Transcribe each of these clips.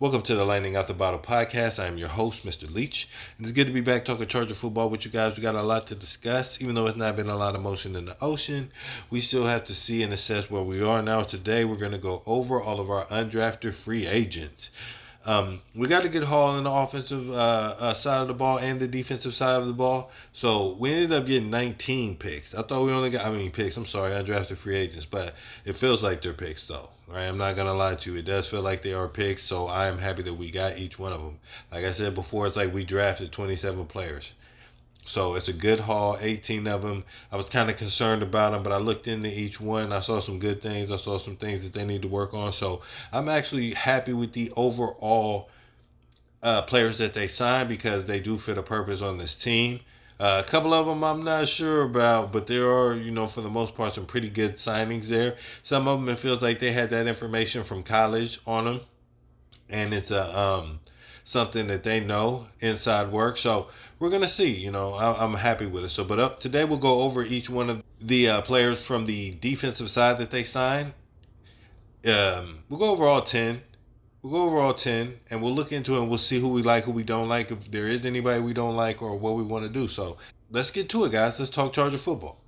Welcome to the Lightning Out the Bottle podcast. I am your host, Mr. Leach, and it's good to be back talking Charger football with you guys. We got a lot to discuss, even though it's not been a lot of motion in the ocean. We still have to see and assess where we are now. Today, we're going to go over all of our undrafted free agents. We got a good haul in the offensive side of the ball and the defensive side of the ball. So we ended up getting 19 picks. I thought we only got, picks. I'm sorry, undrafted free agents, but it feels like they're picks though. Right? I'm not gonna lie to you. It does feel like they are picks. So I am happy that we got each one of them. Like I said before, it's like we drafted 27 players. So it's a good haul, 18 of them. I was kind of concerned about them, but I looked into each one. I saw some good things. I saw some things that they need to work on. So I'm actually happy with the overall players that they signed because they do fit a purpose on this team. A couple of them I'm not sure about, but there are, for the most part, some pretty good signings there. Some of them it feels like they had that information from college on them, and it's something that they know inside work. So we're gonna see. I'm happy with it. So, but up today we'll go over each one of the players from the defensive side that they signed. We'll go over all 10. We'll go over all 10 and we'll look into it and we'll see who we like, who we don't like, if there is anybody we don't like, or what we want to do. So let's get to it, guys. Let's talk Charger football.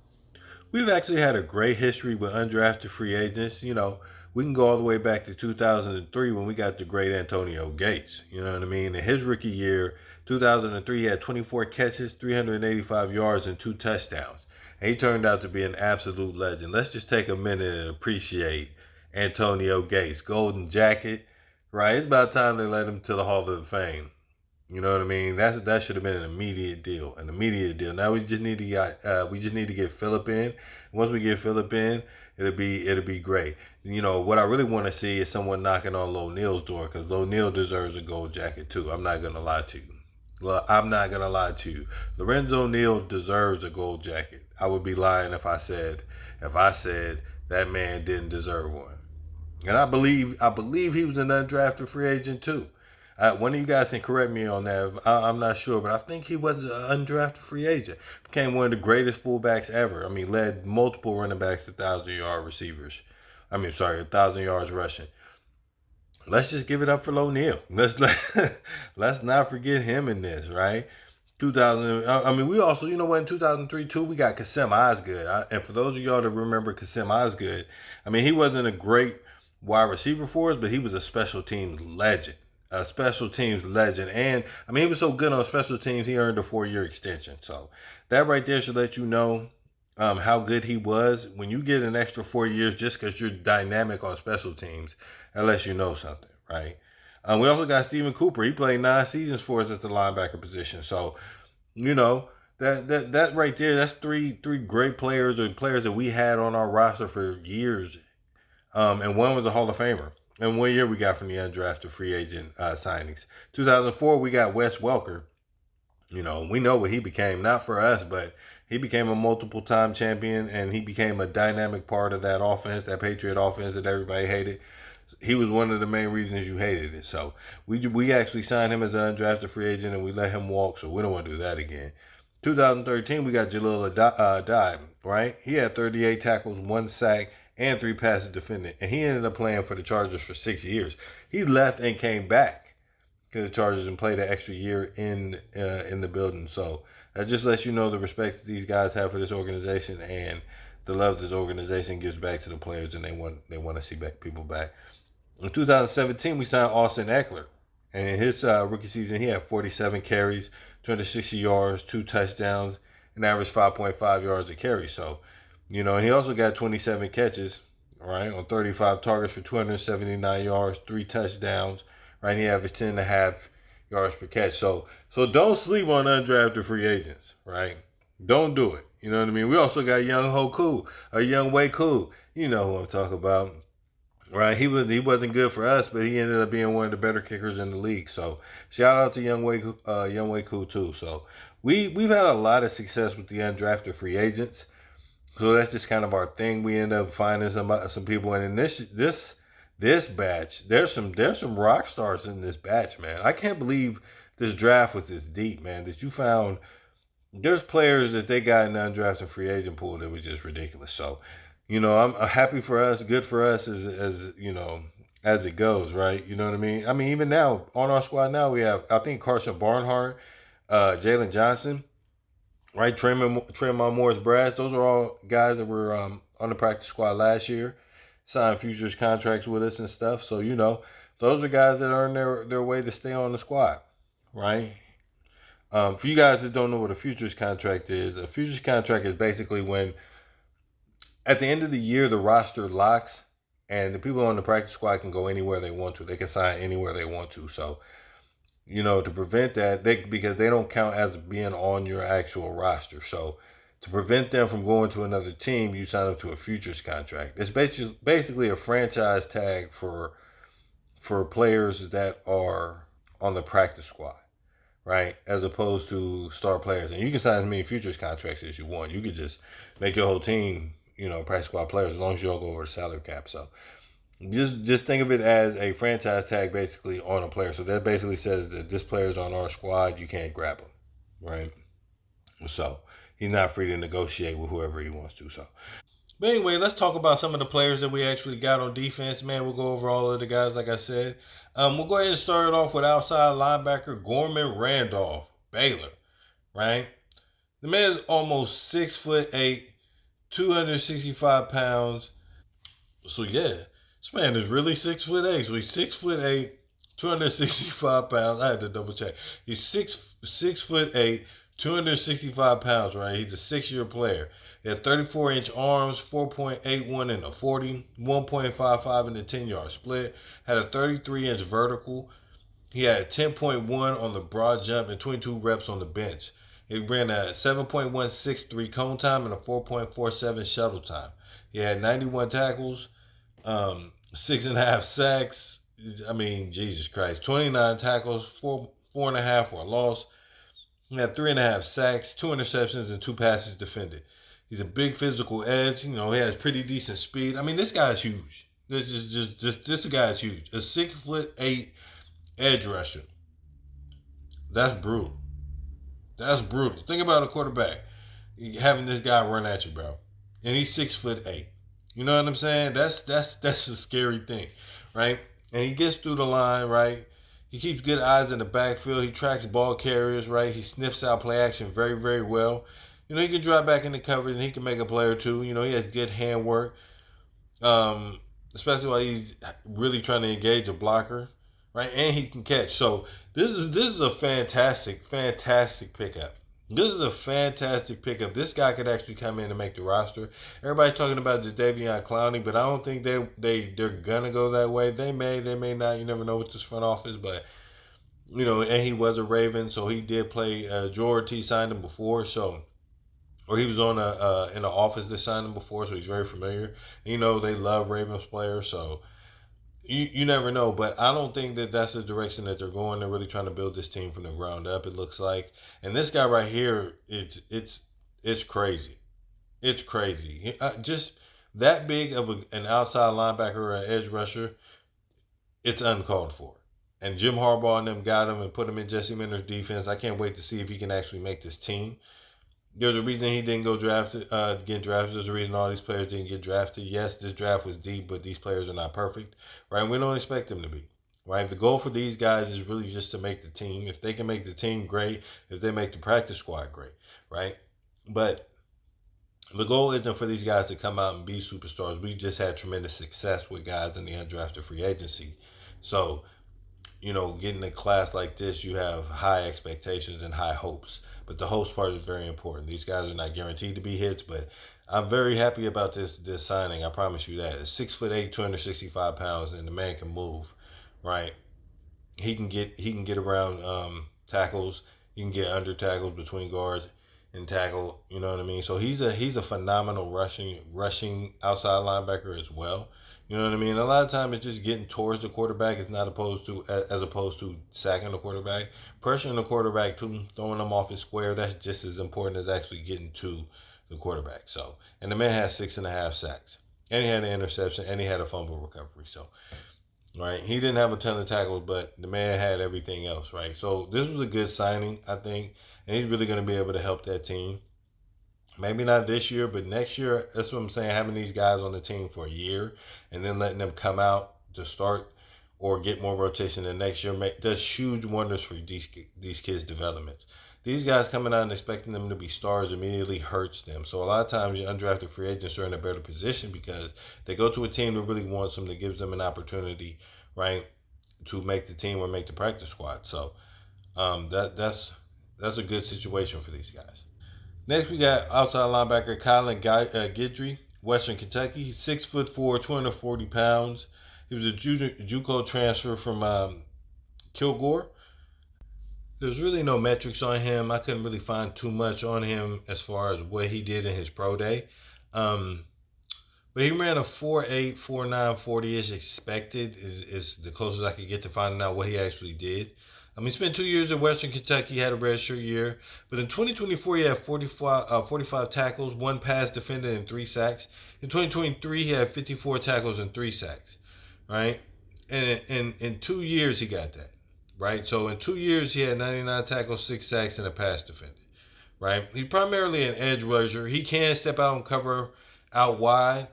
We've actually had a great history with undrafted free agents. We can go all the way back to 2003 when we got the great Antonio Gates. You know what I mean? In his rookie year, 2003, he had 24 catches, 385 yards, and 2 touchdowns. And he turned out to be an absolute legend. Let's just take a minute and appreciate Antonio Gates. Golden jacket, right? It's about time they let him to the Hall of Fame. You know what I mean? That should have been an immediate deal. Now we just need to get Phillip in. Once we get Phillip in, it'll be great. What I really want to see is someone knocking on Lo Neal's door because Lo Neal deserves a gold jacket too. I'm not gonna lie to you. Lorenzo Neal deserves a gold jacket. I would be lying if I said that man didn't deserve one. And I believe he was an undrafted free agent too. One of you guys can correct me on that. I'm not sure, but I think he was an undrafted free agent. Became one of the greatest fullbacks ever. Led multiple running backs to 1,000-yard receivers. 1,000 yards rushing. Let's just give it up for Lo Neal. Let's not forget him in this, right? 2000. We also, in 2003 too, we got Kasem Osgood. And for those of y'all that remember Kasem Osgood, he wasn't a great wide receiver for us, but he was a special teams legend. And he was so good on special teams, he earned a 4-year extension. So that right there should let you know how good he was. When you get an extra 4 years just because you're dynamic on special teams, that lets you know something, right? We also got Stephen Cooper. He played 9 seasons for us at the linebacker position. So, that right there, that's three great players or players that we had on our roster for years. And one was a Hall of Famer. And 1 year we got from the undrafted free agent signings. 2004, we got Wes Welker. We know what he became. Not for us, but he became a multiple-time champion, and he became a dynamic part of that offense, that Patriot offense that everybody hated. He was one of the main reasons you hated it. So we actually signed him as an undrafted free agent, and we let him walk, so we don't want to do that again. 2013, we got Jalil Adai, right? He had 38 tackles, 1 sack, and 3 passes defended, and he ended up playing for the Chargers for 6 years. He left and came back to the Chargers and played an extra year in the building. So that just lets you know the respect that these guys have for this organization and the love this organization gives back to the players, and they want to see people back. In 2017, we signed Austin Ekeler, and in his rookie season, he had 47 carries, 260 yards, 2 touchdowns, and averaged 5.5 yards a carry. So, and he also got 27 catches, right, on 35 targets for 279 yards, 3 touchdowns, right? He averaged 10.5 yards per catch. So don't sleep on undrafted free agents, right? Don't do it. You know what I mean? We also got Young Wei Koo. You know who I'm talking about. Right, he wasn't good for us, but he ended up being one of the better kickers in the league. So shout out to Young Wei Koo too. So we've had a lot of success with the undrafted free agents. So that's just kind of our thing. We end up finding some people, and in this batch, there's some rock stars in this batch, man. I can't believe this draft was this deep, man. That you found there's players that they got in the undrafted free agent pool that was just ridiculous. So. I'm happy for us, good for us as as it goes, right? You know what I mean? I mean, even now on our squad now we have I think Carson Barnhart, Jaylen Johnson, right? Tremont Morris Brass. Those are all guys that were on the practice squad last year, signed futures contracts with us and stuff. So those are guys that earn their way to stay on the squad, right? For you guys that don't know what a futures contract is, a futures contract is basically when at the end of the year the roster locks and the people on the practice squad can go anywhere they want to. They can sign anywhere they want to. So to prevent that, because they don't count as being on your actual roster. So to prevent them from going to another team, you sign them to a futures contract. It's basically a franchise tag for players that are on the practice squad, right? As opposed to star players. And you can sign as many futures contracts as you want. You could just make your whole team, practice squad players as long as you don't go over the salary cap. So just think of it as a franchise tag basically on a player. So that basically says that this player is on our squad, you can't grab him, right? So he's not free to negotiate with whoever he wants to. But anyway, let's talk about some of the players that we actually got on defense. Man, we'll go over all of the guys, like I said. We'll go ahead and start it off with outside linebacker Gorman Randolph, Baylor, right? The man is almost 6'8", 265 pounds. So yeah, this man is really 6'8". So he's 6'8", 265 pounds. I had to double check. He's 6'8", 265 pounds. Right, he's a 6-year player. He had 34-inch arms, 4.81 in the 40, 1.55 in the 10-yard split. Had a 33-inch vertical. He had 10.1 on the broad jump and 22 reps on the bench. He ran a 7.163 cone time and a 4.47 shuttle time. He had 91 tackles, 6.5 sacks. I mean, Jesus Christ. 29 tackles, four and a half for a loss. He had 3.5 sacks, 2 interceptions, and 2 passes defended. He's a big physical edge. He has pretty decent speed. I mean, this guy's huge. This guy is huge. A 6'8" edge rusher. That's brutal. That's brutal. Think about a quarterback having this guy run at you, bro, and he's 6'8". You know what I'm saying? That's a scary thing, right? And he gets through the line, right? He keeps good eyes in the backfield. He tracks ball carriers, right? He sniffs out play action very, very well. He can drive back into coverage and he can make a play or two. He has good handwork, especially while he's really trying to engage a blocker, right? And he can catch. So this is a fantastic, fantastic pickup. This is a fantastic pickup. This guy could actually come in and make the roster. Everybody's talking about Jadeveon Clowney, but I don't think they're gonna go that way. They may not. You never know with this front office, but and he was a Raven, so he did play. George T signed him before, or he was on in the office that signed him before, so he's very familiar. They love Ravens players, so you never know. But I don't think that that's the direction that they're going. They're really trying to build this team from the ground up. It looks like, and this guy right here, it's crazy. It's crazy. Just that big of an outside linebacker or an edge rusher, it's uncalled for. And Jim Harbaugh and them got him and put him in Jesse Minter's defense. I can't wait to see if he can actually make this team. There's a reason he didn't get drafted. There's a reason all these players didn't get drafted. Yes, this draft was deep, but these players are not perfect, right? We don't expect them to be, right? The goal for these guys is really just to make the team. If they can make the team, great. If they make the practice squad, great, right? But the goal isn't for these guys to come out and be superstars. We just had tremendous success with guys in the undrafted free agency. So getting a class like this, you have high expectations and high hopes. But the hopes part is very important. These guys are not guaranteed to be hits, but I'm very happy about this signing. I promise you that. It's 6'8", 265 pounds, and the man can move, right? He can get around tackles. He can get under tackles between guards and tackle. You know what I mean? So he's a phenomenal rushing outside linebacker as well. You know what I mean? A lot of times it's just getting towards the quarterback. It's not as opposed to sacking the quarterback, pressuring the quarterback too, throwing them off his square. That's just as important as actually getting to the quarterback. So, and the man has 6.5 sacks, and he had an interception, and he had a fumble recovery. So, right, he didn't have a ton of tackles, but the man had everything else. Right. So this was a good signing, I think, and he's really going to be able to help that team. Maybe not this year, but next year. That's what I'm saying. Having these guys on the team for a year and then letting them come out to start or get more rotation the next year does huge wonders for these kids' developments. These guys coming out and expecting them to be stars immediately hurts them. So a lot of times your undrafted free agents are in a better position because they go to a team that really wants them, that gives them an opportunity, right, to make the team or make the practice squad. So that's a good situation for these guys. Next, we got outside linebacker Kylin Gidri, Western Kentucky. He's 6'4", 240 pounds. He was a JUCO transfer from Kilgore. There's really no metrics on him. I couldn't really find too much on him as far as what he did in his pro day. Um, but he ran a 4.8, 4.9, 40 is expected, is the closest I could get to finding out what he actually did. He spent 2 years at Western Kentucky, had a redshirt year. But in 2024, he had 45 tackles, one pass defended, and 3 sacks. In 2023, he had 54 tackles and 3 sacks, right? And in 2 years, he got that, right? So in 2 years, he had 99 tackles, 6 sacks, and a pass defended, right? He's primarily an edge rusher. He can step out and cover out wide.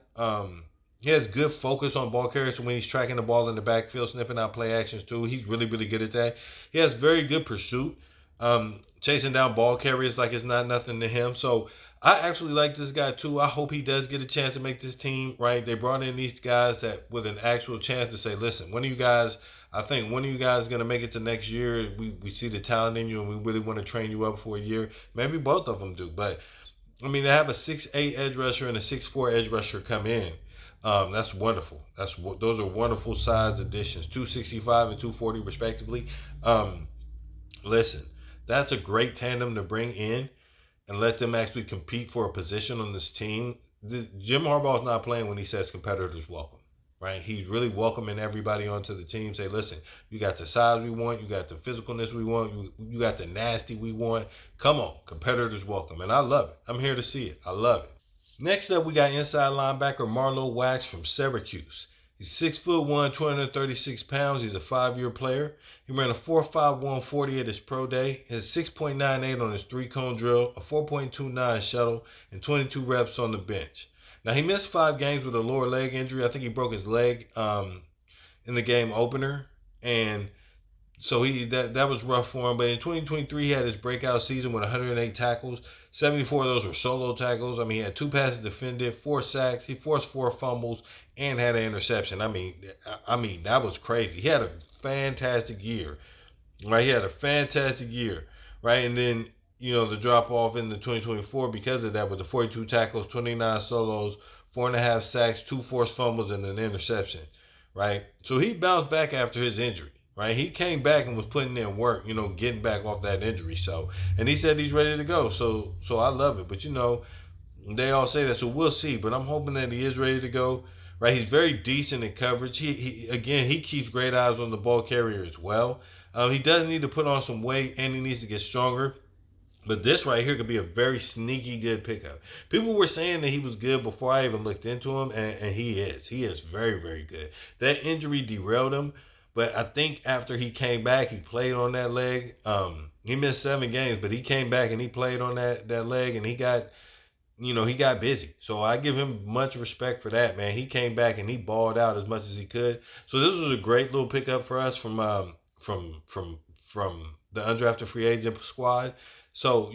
He has good focus on ball carriers when he's tracking the ball in the backfield, sniffing out play actions too. He's really, really good at that. He has very good pursuit, chasing down ball carriers like it's not nothing to him. So I actually like this guy too. I hope he does get a chance to make this team, right? They brought in these guys that with an actual chance to say, listen, I think one of you guys is going to make it to next year. We see the talent in you and we really want to train you up for a year. Maybe both of them do. But, they have a 6'8" edge rusher and a 6'4" edge rusher come in. That's wonderful. Those are wonderful size additions, 265 and 240 respectively. Listen, that's a great tandem to bring in and let them actually compete for a position on this team. Jim Harbaugh's not playing when he says competitors welcome, right? He's really welcoming everybody onto the team. Say, listen, you got the size we want, you got the physicalness we want, you got the nasty we want. Come on, competitors welcome. And I love it. I'm here to see it. I love it. Next up, we got inside linebacker Marlo Wax from Syracuse. He's 6'1", 236 pounds. He's a 5-year player. He ran a 4.51 40 at his pro day. He has 6.98 on his 3-cone drill, a 4.29 shuttle, and 22 reps on the bench. Now, he missed 5 games with a lower leg injury. I think he broke his leg in the game opener. And so that was rough for him. But in 2023, he had his breakout season with 108 tackles. 74 of those were solo tackles. He had 2 passes defended, 4 sacks. He forced 4 fumbles and had an interception. That was crazy. He had a fantastic year, right? He had a fantastic year, right? And then, the drop off in the 2024 because of that with the 42 tackles, 29 solos, 4.5 sacks, 2 forced fumbles, and an interception, right? So he bounced back after his injury. Right, he came back and was putting in work, getting back off that injury. So, and he said he's ready to go. So I love it. But they all say that, so we'll see. But I'm hoping that he is ready to go. Right, he's very decent in coverage. He keeps great eyes on the ball carrier as well. He does need to put on some weight and he needs to get stronger. But this right here could be a very sneaky good pickup. People were saying that he was good before I even looked into him, and he is. He is very, very good. That injury derailed him. But I think after he came back, he played on that leg. He missed 7 games, but he came back and he played on that leg, and he got busy. So I give him much respect for that, man. He came back and he balled out as much as he could. So this was a great little pickup for us from the undrafted free agent squad. So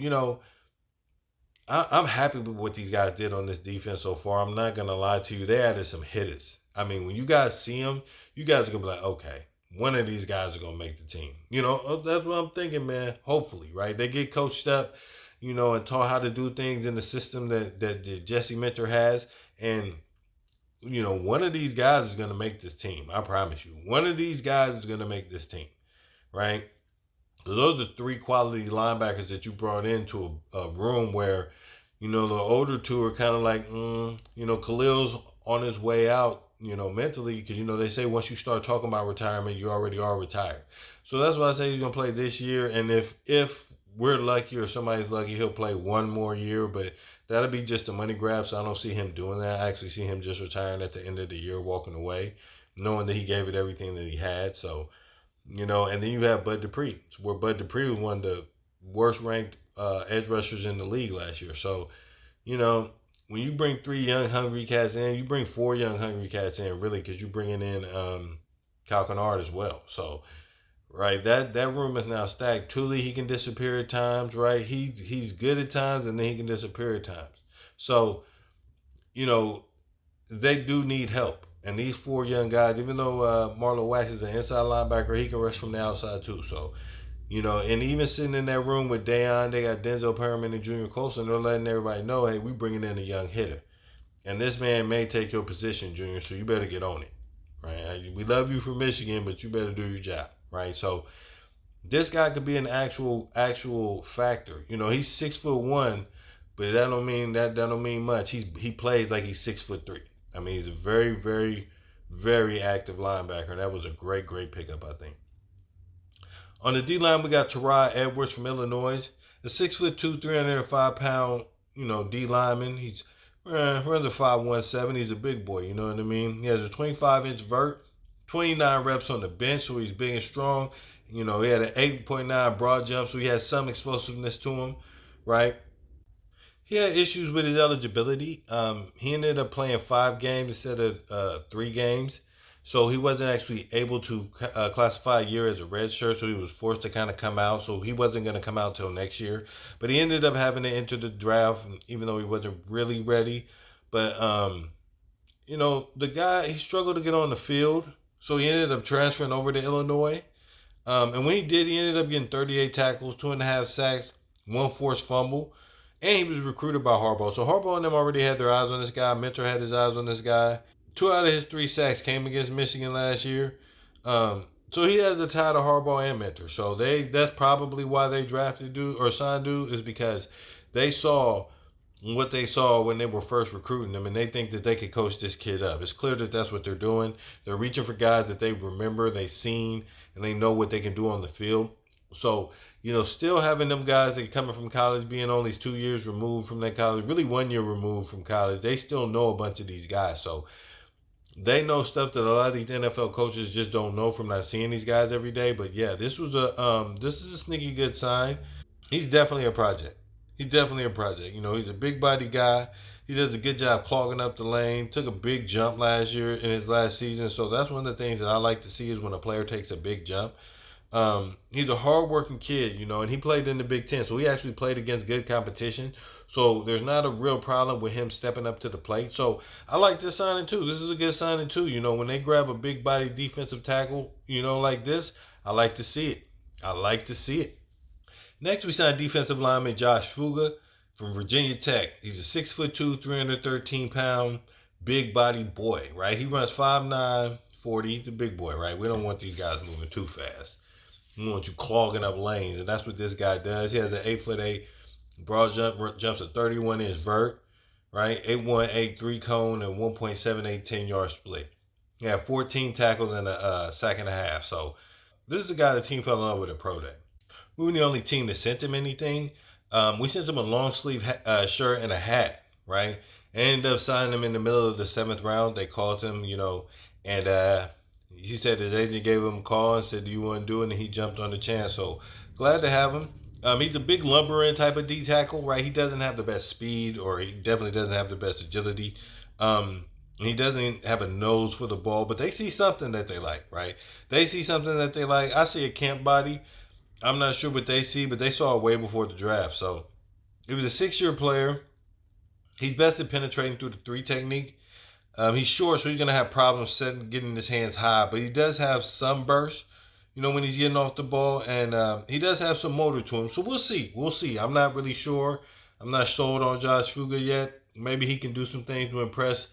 I'm happy with what these guys did on this defense so far. I'm not gonna lie to you; they added some hitters. When you guys see them, you guys are gonna be like, okay, one of these guys are gonna make the team. That's what I'm thinking, man. Hopefully, right? They get coached up, and taught how to do things in the system that Jesse Mentor has, and one of these guys is gonna make this team. I promise you, one of these guys is gonna make this team, right? Those are the 3 quality linebackers that you brought into a room where, the older 2 are kind of like, Khalil's on his way out, mentally, because, they say once you start talking about retirement, you already are retired. So that's why I say he's going to play this year. And if we're lucky or somebody's lucky, he'll play 1 more year, but that'll be just a money grab. So I don't see him doing that. I actually see him just retiring at the end of the year, walking away, knowing that he gave it everything that he had. So, and then you have Bud Dupree, where Bud Dupree was one of the worst ranked edge rushers in the league last year. So, when you bring 3 young hungry cats in, you bring 4 young hungry cats in, really, because you're bringing in Kyle Kennard as well. So right, that room is now stacked. Truly, he can disappear at times. Right, he's good at times, and then he can disappear at times. So you know they do need help. And these 4 young guys, even though Marlo Wax is an inside linebacker, he can rush from the outside too. So and even sitting in that room with Dayon, they got Denzel Perriman and Junior Colson. They're letting everybody know, hey, we bringing in a young hitter. And this man may take your position, Junior, so you better get on it. Right? We love you from Michigan, but you better do your job. Right? So this guy could be an actual factor. He's 6'1", but that don't mean much. He plays like he's 6'3". I mean, he's a very, very, very active linebacker. That was a great pickup, I think. On the D line, we got Terra Edwards from Illinois, the 6'2", 305-pound, D lineman. He's runs a 5'17". He's a big boy. You know what I mean? He has a 25-inch vert, 29 reps on the bench, so he's big and strong. He had an 8.9 broad jump, so he has some explosiveness to him, right? He had issues with his eligibility. He ended up playing 5 games instead of 3 games. So he wasn't actually able to classify a year as a red shirt, so he was forced to kind of come out. So he wasn't going to come out till next year. But he ended up having to enter the draft, even though he wasn't really ready. But, the guy, he struggled to get on the field. So he ended up transferring over to Illinois. And when he did, he ended up getting 38 tackles, 2.5 sacks, 1 forced fumble. And he was recruited by Harbaugh. So Harbaugh and them already had their eyes on this guy. Mentor had his eyes on this guy. 2 out of his 3 sacks came against Michigan last year. So he has a tie to Harbaugh and Mentor. So that's probably why they drafted dude or signed dude, is because they saw what they saw when they were first recruiting him, and they think that they could coach this kid up. It's clear that that's what they're doing. They're reaching for guys that they remember, they've seen, and they know what they can do on the field. So, still having them guys that are coming from college, being only 2 years removed from that college, really 1 year removed from college, they still know a bunch of these guys. So they know stuff that a lot of these NFL coaches just don't know from not seeing these guys every day. But yeah, this is a sneaky good sign. He's definitely a project. He's definitely a project. He's a big body guy. He does a good job clogging up the lane. Took a big jump last year in his last season. So that's one of the things that I like to see, is when a player takes a big jump. He's a hardworking kid, and he played in the Big Ten, so he actually played against good competition. So there's not a real problem with him stepping up to the plate. So I like this signing too. This is a good signing too. When they grab a big body defensive tackle, like this, I like to see it. I like to see it. Next, we signed defensive lineman Josh Fuga from Virginia Tech. He's a 6'2", 313-pound, big body boy, right? He runs 5'9", 40. He's a big boy, right? We don't want these guys moving too fast. We want you clogging up lanes, and that's what this guy does. He has an 8'8" broad jumps a 31-inch vert, right? 8'1", 8'3" cone, and 1.78 10-yard split. He had 14 tackles and a sack and a half. So this is the guy the team fell in love with at Pro Day. We were the only team that sent him anything. We sent him a long sleeve shirt and a hat, right? And ended up signing him in the middle of the 7th round. They called him, and he said his agent gave him a call and said, "Do you want to do it?" And he jumped on the chance. So glad to have him. He's a big lumbering type of D tackle, right? He doesn't have the best speed, or he definitely doesn't have the best agility. He doesn't have a nose for the ball, but they see something that they like, right? They see something that they like. I see a camp body. I'm not sure what they see, but they saw it way before the draft. So he was a 6-year player. He's best at penetrating through the 3 technique. He's short, so he's going to have problems getting his hands high, but he does have some burst, when he's getting off the ball, and he does have some motor to him. So we'll see. We'll see. I'm not really sure. I'm not sold on Josh Fuga yet. Maybe he can do some things to impress.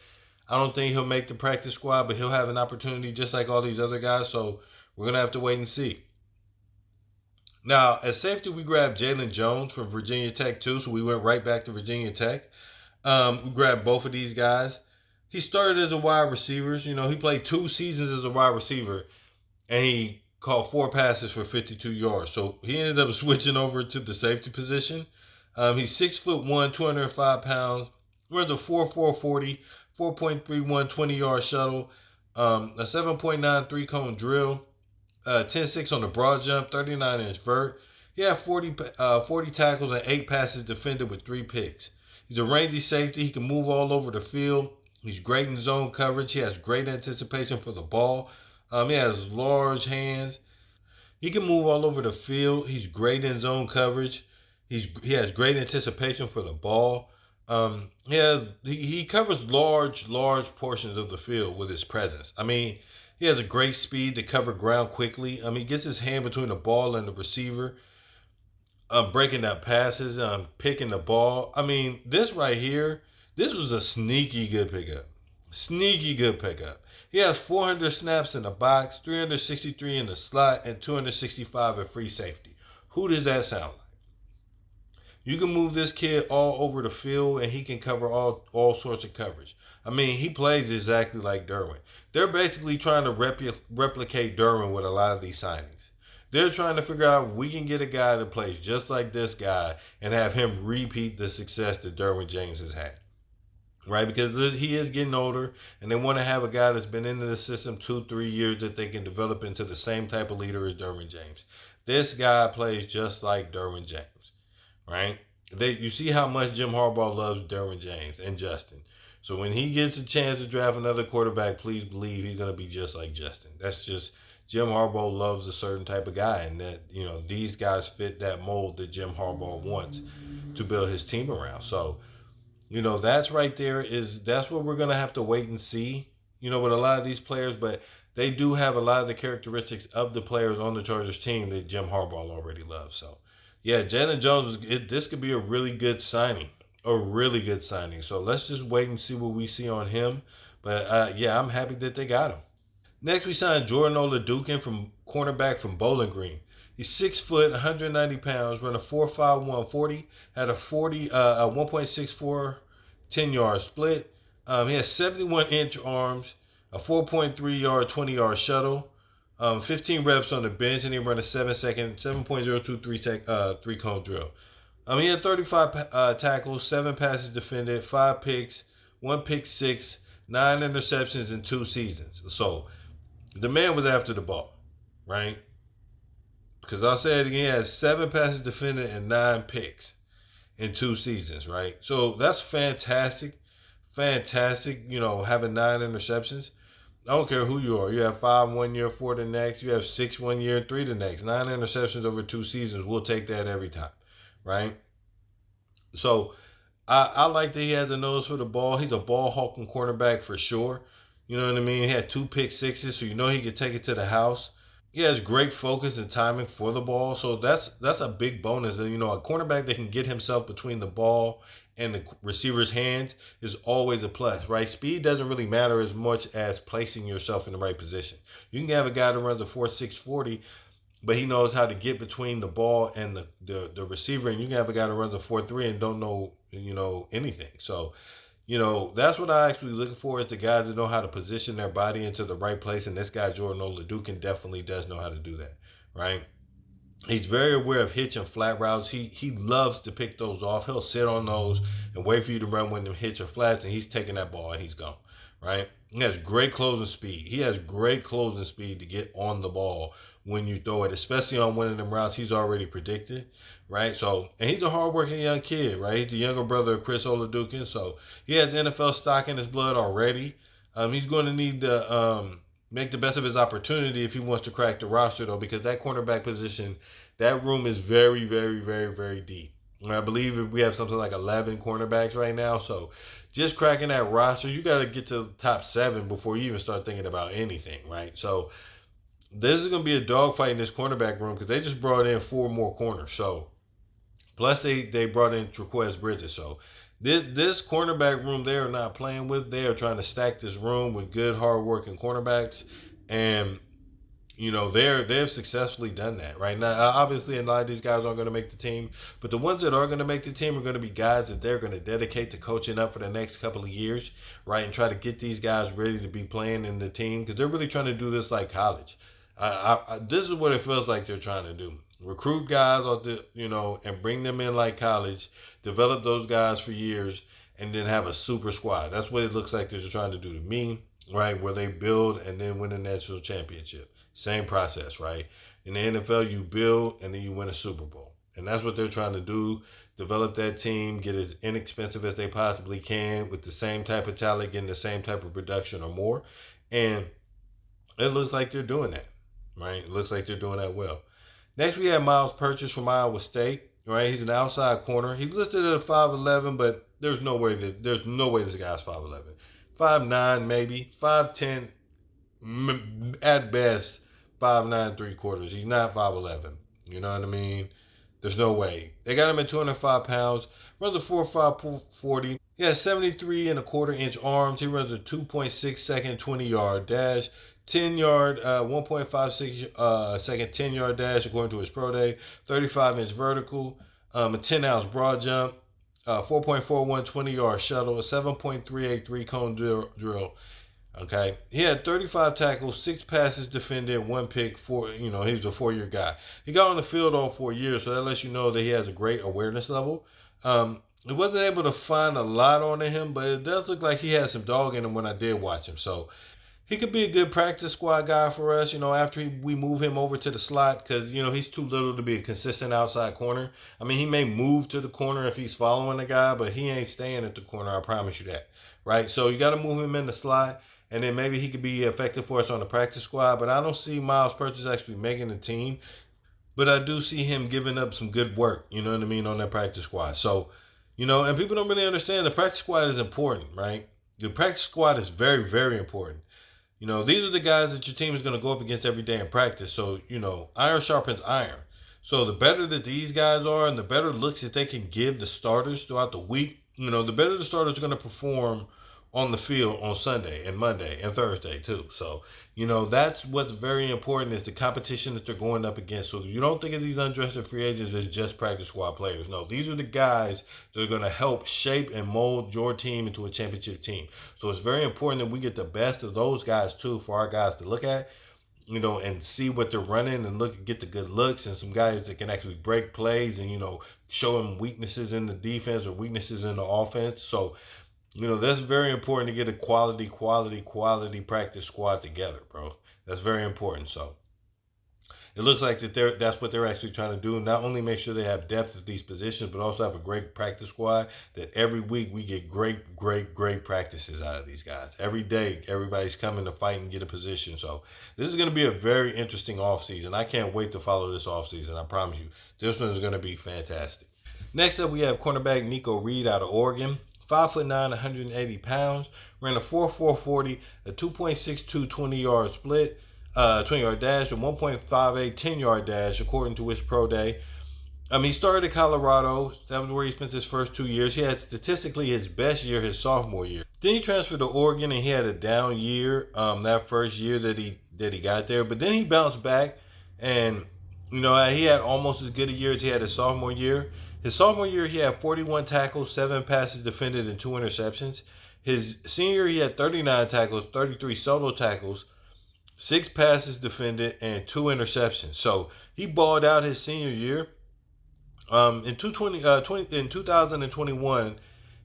I don't think he'll make the practice squad, but he'll have an opportunity just like all these other guys, so we're going to have to wait and see. Now, at safety, we grabbed Jaylen Jones from Virginia Tech, too, so we went right back to Virginia Tech. We grabbed both of these guys. He started as a wide receiver. He played 2 seasons as a wide receiver, and he caught 4 passes for 52 yards. So he ended up switching over to the safety position. He's 6'1", 205 pounds, runs a 4.4 40, 4.31 20-yard shuttle, a 7.93 cone drill, 10.6 on the broad jump, 39-inch vert. He had 40 tackles and 8 passes defended with 3 picks. He's a rangy safety. He can move all over the field. He's great in zone coverage. He has great anticipation for the ball. He has large hands. He can move all over the field. He's great in zone coverage. He has great anticipation for the ball. He covers large portions of the field with his presence. I mean, he has a great speed to cover ground quickly. He gets his hand between the ball and the receiver, breaking up passes, picking the ball. I mean, this right here, this was a sneaky good pickup. Sneaky good pickup. He has 400 snaps in the box, 363 in the slot, and 265 at free safety. Who does that sound like? You can move this kid all over the field, and he can cover all sorts of coverage. I mean, he plays exactly like Derwin. They're basically trying to replicate Derwin with a lot of these signings. They're trying to figure out if we can get a guy that plays just like this guy and have him repeat the success that Derwin James has had. Right? Because he is getting older, and they want to have a guy that's been into the system 2-3 years that they can develop into the same type of leader as Derwin James. This guy plays just like Derwin James. Right? You see how much Jim Harbaugh loves Derwin James and Justin. So when he gets a chance to draft another quarterback, please believe he's going to be just like Justin. That's just Jim Harbaugh loves a certain type of guy, and that these guys fit that mold that Jim Harbaugh wants to build his team around. So that's right there that's what we're going to have to wait and see. With a lot of these players, but they do have a lot of the characteristics of the players on the Chargers team that Jim Harbaugh already loves. So yeah, Jaylen Jones, this could be a really good signing. A really good signing. So let's just wait and see what we see on him. But yeah, I'm happy that they got him. Next, we signed Jordan Olukan from cornerback from Bowling Green. He's 6 foot, 190 pounds, run a 4.5 140, had a 1.64 10-yard split. He has 71-inch arms, a 4.3-yard 20-yard shuttle, 15 reps on the bench, and he run a 7.023 three-cone drill. He had 35 tackles, 7 passes defended, 5 picks, 1 pick six, 9 interceptions in 2 seasons. So the man was after the ball, right? Because I'll say it again, he has 7 passes defended and 9 picks in 2 seasons, right? So that's fantastic. Fantastic, having 9 interceptions. I don't care who you are. You have 5 one year, 4 the next. You have 6 one year, 3 the next. 9 interceptions over 2 seasons. We'll take that every time, right? So I like that he has a nose for the ball. He's a ball hawking cornerback for sure. You know what I mean? He had 2 pick sixes, so he could take it to the house. He has great focus and timing for the ball, so that's a big bonus. A cornerback that can get himself between the ball and the receiver's hands is always a plus, right? Speed doesn't really matter as much as placing yourself in the right position. You can have a guy that runs a 4.6 40, but he knows how to get between the ball and the receiver, and you can have a guy that runs a 4.3 and don't know anything. So that's what I actually look for, is the guys that know how to position their body into the right place. And this guy, Jordan Olukan, definitely does know how to do that, right? He's very aware of hitch and flat routes. He loves to pick those off. He'll sit on those and wait for you to run with them hitch or flats, and he's taking that ball and he's gone, right? He has great closing speed. He has great closing speed to get on the ball when you throw it, especially on one of them routes he's already predicted, right? So, and he's a hardworking young kid, right? He's the younger brother of Chris Olukan, so he has NFL stock in his blood already. He's going to need to make the best of his opportunity if he wants to crack the roster, though, because that cornerback position, that room is very, very, very, very deep. And I believe we have something like 11 cornerbacks right now, so just cracking that roster, you got to get to the top 7 before you even start thinking about anything, right? So this is going to be a dogfight in this cornerback room because they just brought in 4 more corners. So plus they brought in Trequez Bridges. So this cornerback room they are not playing with. They are trying to stack this room with good, hard-working cornerbacks, and they've successfully done that right now. Obviously, a lot of these guys aren't going to make the team, but the ones that are going to make the team are going to be guys that they're going to dedicate to coaching up for the next couple of years, right, and try to get these guys ready to be playing in the team because they're really trying to do this like college. This is what it feels like they're trying to do. Recruit guys, and bring them in like college, develop those guys for years, and then have a super squad. That's what it looks like they're trying to do to me, right, where they build and then win a national championship. Same process, right? In the NFL, you build and then you win a Super Bowl. And that's what they're trying to do. Develop that team, get as inexpensive as they possibly can with the same type of talent, getting the same type of production or more. And it looks like they're doing that, right? It looks like they're doing that well. Next, we have Miles Purchase from Iowa State, right? He's an outside corner. He's listed at a 5'11", but there's no way this guy's 5'11". 5'9", maybe 5'10", at best 5'9", 3/4. He's not 5'11". You know what I mean? There's no way. They got him at 205 pounds. Runs a 4.5 40. He has 73.25-inch arms. He runs a 2.6 second 20-yard dash. 10-yard, 1.56 second 10-yard dash according to his pro day. 35-inch vertical. A 10-ounce broad jump. 4.41 20-yard shuttle. A 7.38 3-cone drill. Okay, he had 35 tackles, 6 passes defended, 1 pick. He's a 4-year guy. He got on the field all 4 years, so that lets you know that he has a great awareness level. I wasn't able to find a lot on him, but it does look like he had some dog in him when I did watch him. So he could be a good practice squad guy for us, after we move him over to the slot because, he's too little to be a consistent outside corner. I mean, he may move to the corner if he's following the guy, but he ain't staying at the corner, I promise you that, right? So you got to move him in the slot. And then maybe he could be effective for us on the practice squad. But I don't see Miles Purchase actually making the team. But I do see him giving up some good work, you know what I mean, on that practice squad. So, and people don't really understand the practice squad is important, right? The practice squad is very, very important. These are the guys that your team is going to go up against every day in practice. So, iron sharpens iron. So the better that these guys are and the better looks that they can give the starters throughout the week, the better the starters are going to perform on the field on Sunday and Monday and Thursday too. So, that's what's very important is the competition that they're going up against. So you don't think of these undrafted free agents as just practice squad players. No, these are the guys that are going to help shape and mold your team into a championship team. So it's very important that we get the best of those guys too for our guys to look at, and see what they're running and get the good looks and some guys that can actually break plays and, show them weaknesses in the defense or weaknesses in the offense. So, that's very important to get a quality practice squad together, bro. That's very important. So it looks like that's what they're actually trying to do. Not only make sure they have depth at these positions, but also have a great practice squad that every week we get great practices out of these guys. Every day, everybody's coming to fight and get a position. So this is going to be a very interesting offseason. I can't wait to follow this offseason. I promise you. This one is going to be fantastic. Next up, we have cornerback Nico out of Oregon. 5'9", 180 pounds, ran a 4.4 40, a 2.62 20-yard split, 20-yard dash, and 1.58 10-yard dash, according to his pro day. He started at Colorado. That was where he spent his first 2 years. He had statistically his best year his sophomore year. Then he transferred to Oregon, and he had a down year that first year that he got there. But then he bounced back, and he had almost as good a year as he had his sophomore year. His sophomore year, he had 41 tackles, 7 passes defended, and 2 interceptions. His senior year, he had 39 tackles, 33 solo tackles, 6 passes defended, and 2 interceptions. So he balled out his senior year. In 2021,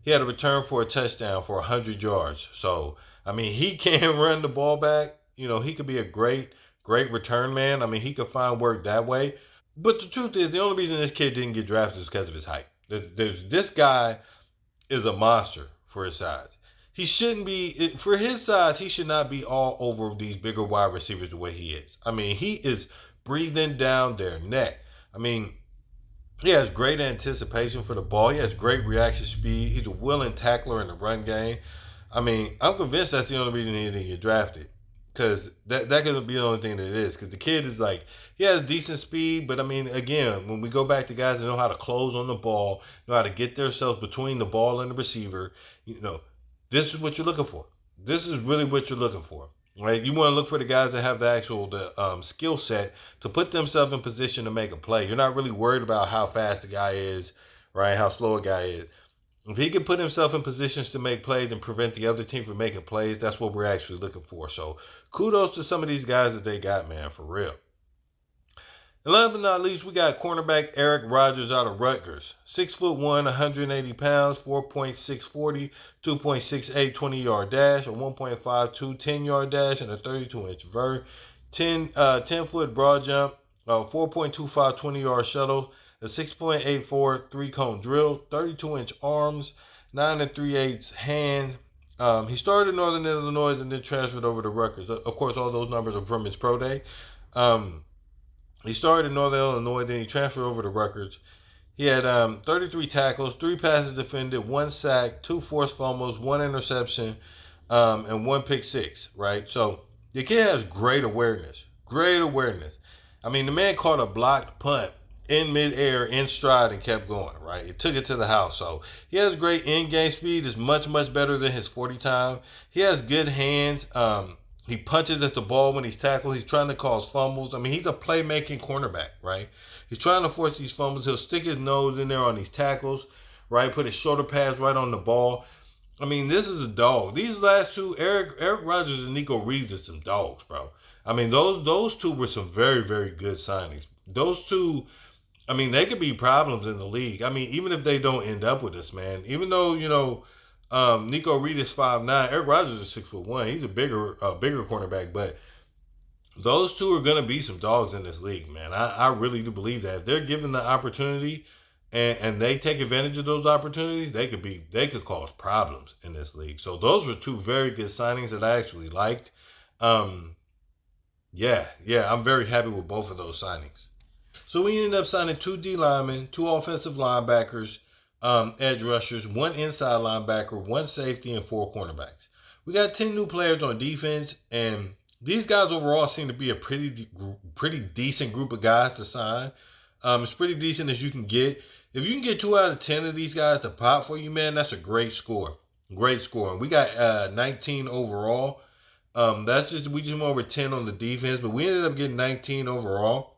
he had a return for a touchdown for 100 yards. So, he can run the ball back. He could be a great return man. He could find work that way. But the truth is, the only reason this kid didn't get drafted is because of his height. This guy is a monster for his size. He shouldn't be, for his size, he should not be all over these bigger wide receivers the way he is. He is breathing down their neck. He has great anticipation for the ball. He has great reaction speed. He's a willing tackler in the run game. I'm convinced that's the only reason he didn't get drafted. Because that could be the only thing that it is. Because the kid is he has decent speed. But, again, when we go back to guys that know how to close on the ball, know how to get themselves between the ball and the receiver, this is what you're looking for. This is really what you're looking for. Right? You want to look for the guys that have the actual skill set to put themselves in position to make a play. You're not really worried about how fast the guy is, right? How slow a guy is. If he can put himself in positions to make plays and prevent the other team from making plays, that's what we're actually looking for. So kudos to some of these guys that they got, man, for real. And last but not least, we got cornerback Eric Rogers out of Rutgers. 6'1", 180 pounds, 4.6 40, 2.68 20-yard dash, a 1.52 10-yard dash, and a 32-inch vert. 10-foot broad jump, 4.25 20-yard shuttle, a 6.84 3-cone drill, 32-inch arms, 9 3/8 hand. He started in Northern Illinois and then transferred over to Rutgers. Of course, all those numbers are from his pro day. He started in Northern Illinois, then he transferred over to Rutgers. He had 33 tackles, 3 passes defended, 1 sack, 2 forced fumbles, 1 interception, and 1 pick six, right? So the kid has great awareness. Great awareness. I mean, the man caught a blocked punt in midair, in stride, and kept going, right? It took it to the house. So he has great in-game speed. It's much, much better than his 40 time. He has good hands. He punches at the ball when he's tackled. He's trying to cause fumbles. I mean, he's a playmaking cornerback, right? He's trying to force these fumbles. He'll stick his nose in there on these tackles, right? Put his shoulder pads right on the ball. I mean, this is a dog. These last two, Eric Rogers and Nico Reeves, are some dogs, bro. I mean, those two were some very, very good signings. Those two, I mean, they could be problems in the league. I mean, even if they don't end up with this, man. Even though, Nico Reed is 5'9", Eric Rogers is 6'1". He's a bigger cornerback, but those two are gonna be some dogs in this league, man. I really do believe that if they're given the opportunity and they take advantage of those opportunities, they could cause problems in this league. So those were two very good signings that I actually liked. Yeah, I'm very happy with both of those signings. So we ended up signing 2 D linemen, 2 offensive linebackers, edge rushers, 1 inside linebacker, 1 safety, and 4 cornerbacks. We got 10 new players on defense, and these guys overall seem to be a pretty decent group of guys to sign. It's pretty decent as you can get. If you can get 2 out of 10 of these guys to pop for you, man, that's a great score. Great score. And we got 19 overall. We just went over 10 on the defense, but we ended up getting 19 overall.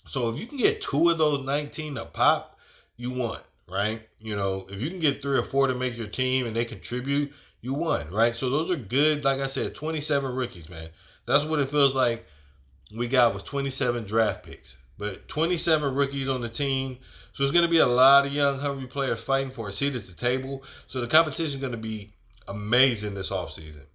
So if you can get 2 of those 19 to pop, you won, right? If you can get 3 or 4 to make your team and they contribute, you won, right? So those are good. Like I said, 27 rookies, man. That's what it feels like we got with 27 draft picks. But 27 rookies on the team. So there's going to be a lot of young, hungry players fighting for a seat at the table. So the competition is going to be amazing this offseason.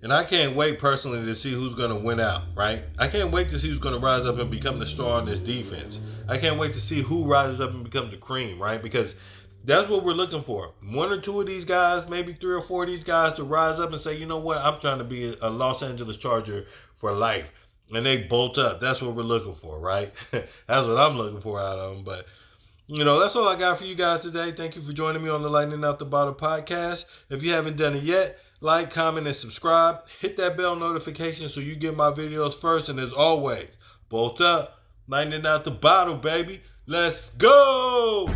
And I can't wait personally to see who's going to win out, right? I can't wait to see who's going to rise up and become the star on this defense. I can't wait to see who rises up and becomes the cream, right? Because that's what we're looking for. 1 or 2 of these guys, maybe 3 or 4 of these guys to rise up and say, you know what, I'm trying to be a Los Angeles Charger for life. And they bolt up. That's what we're looking for, right? That's what I'm looking for out of them. But, that's all I got for you guys today. Thank you for joining me on the Lightning Out the Bottle podcast. If you haven't done it yet, like, comment, and subscribe. Hit that bell notification so you get my videos first. And as always, bolt up, lightning out the bottle, baby. Let's go!